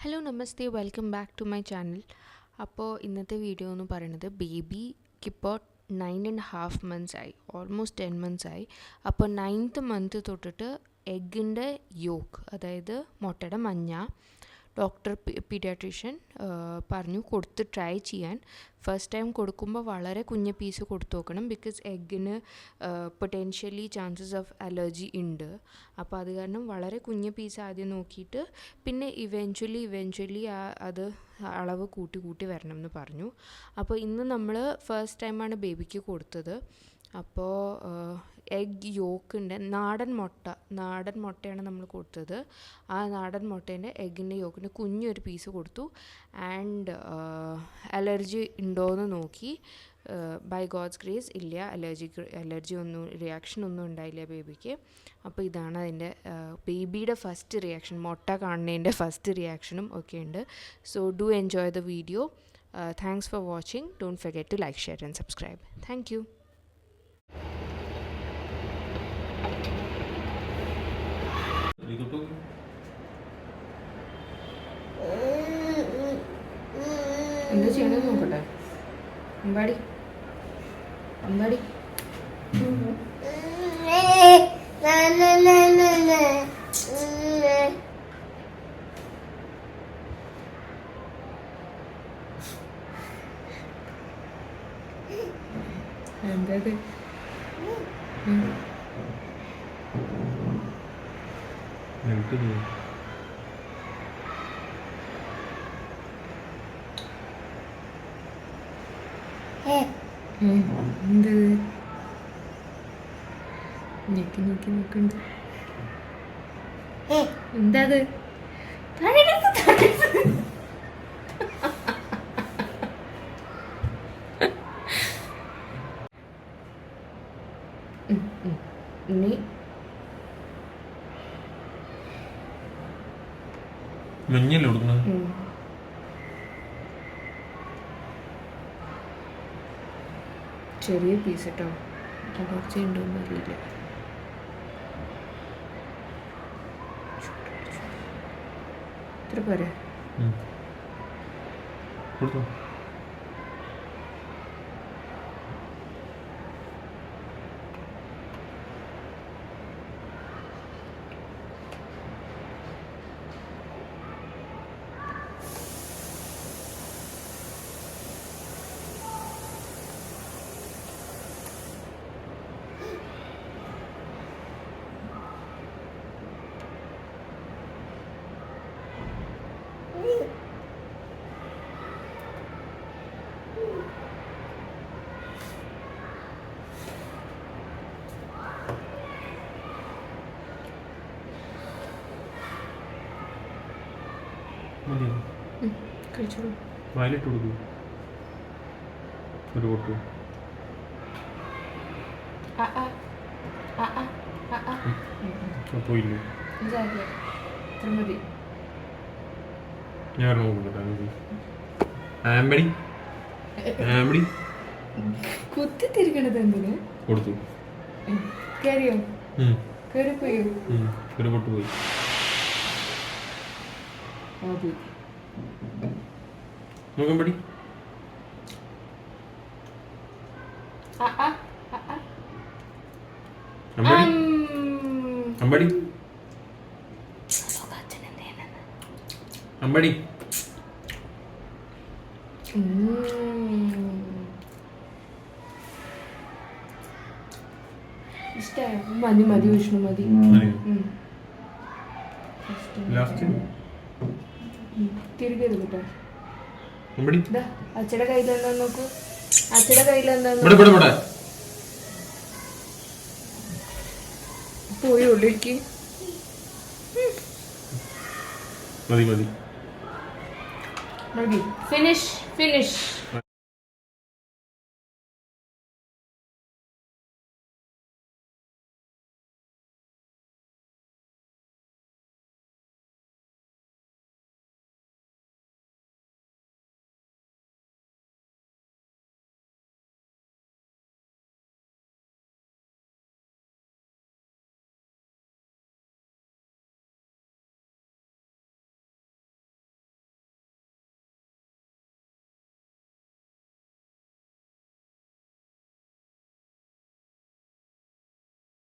Hello നമസ്തേ welcome back to my channel. അപ്പോൾ ഇന്നത്തെ വീഡിയോ എന്ന് പറയുന്നത് ബേബിക്കിപ്പോൾ 9.5 months ആയി, ഓൾമോസ്റ്റ് 10 months ആയി. അപ്പോൾ 9th month തൊട്ടിട്ട് എഗ്ഗിൻ്റെ യോക്ക്, അതായത് മുട്ടയുടെ മഞ്ഞ, ഡോക്ടർ പീഡിയാട്രീഷ്യൻ പറഞ്ഞു കൊടുത്ത് ട്രൈ ചെയ്യാൻ. ഫസ്റ്റ് ടൈം കൊടുക്കുമ്പോൾ വളരെ കുഞ്ഞ പീസ് കൊടുത്തു നോക്കണം, ബിക്കോസ് എഗ്ഗിന് പൊട്ടൻഷ്യലി ചാൻസസ് ഓഫ് അലർജി ഉണ്ട്. അപ്പോൾ അത് കാരണം വളരെ കുഞ്ഞ പീസ് ആദ്യം നോക്കിയിട്ട് പിന്നെ ഇവൻച്വലി അത് അളവ് കൂട്ടി വരണം എന്ന് പറഞ്ഞു. അപ്പോൾ ഇന്ന് നമ്മൾ ഫസ്റ്റ് ടൈമാണ് ബേബിക്ക് കൊടുത്തത്. അപ്പോൾ എഗ് യോക്കിൻ്റെ നാടൻ മുട്ടയാണ് നമ്മൾ കൊടുത്തത്. ആ നാടൻ മുട്ടേൻ്റെ എഗ്ഗിൻ്റെ യോക്കിൻ്റെ കുഞ്ഞൊരു പീസ് കൊടുത്തു. ആൻഡ് അലർജി ഉണ്ടോയെന്ന് നോക്കി. ബൈ ഗോഡ്സ് ഗ്രേസ് ഇല്ല, അലർജി ഒന്നും റിയാക്ഷൻ ഒന്നും ഉണ്ടായില്ല ബേബിക്ക്. അപ്പോൾ ഇതാണ് അതിൻ്റെ ബേബിയുടെ ഫസ്റ്റ് റിയാക്ഷൻ, മുട്ട കാണുന്നതിൻ്റെ ഫസ്റ്റ് റിയാക്ഷനും ഒക്കെ ഉണ്ട്. So do enjoy the video. Thanks for watching. Don't forget to like, share and subscribe. Thank you. എന്താ ചെയ്യണമെന്ന് നോക്കട്ടെ. അമ്പാടി എന്താ നോക്കണ്ട്. എന്താ ഇനി മഞ്ഞല്ലേ കൊടുക്കുന്നത്? ചെറിയ പീസ് കേട്ടോ, അലർജി ഉണ്ടോയെന്ന് അറിയില്ല. ഇത്ര പോരെ? കഴിച്ചോളൂ. വയലിട്ട് കൊടുക്കൂ, ഒരു പൊട്ടു. പോയില്ലേ? ഇത്ര മതി. ഞാൻ നോക്കട്ടെ. ആമ്പടി കുത്തി തിരിക്കണത് എന്തിന്? കൊടുത്തു. കയറിയോ? കയറിപ്പോയോ? ഒരു പൊട്ട് പോയി. നോക്കമ്പടി അമ്പടി അമ്പടി ഇഷ്ടായോ? മതി വിഷ്ണു, മതി. തിരികെ കേട്ടോ. അച്ഛയുടെ കയ്യിലെന്താ നോക്കൂ, അച്ഛയുടെ കയ്യിലെന്താ പോയി ഉള്ളിലേക്ക്. മതി ഫിനിഷ്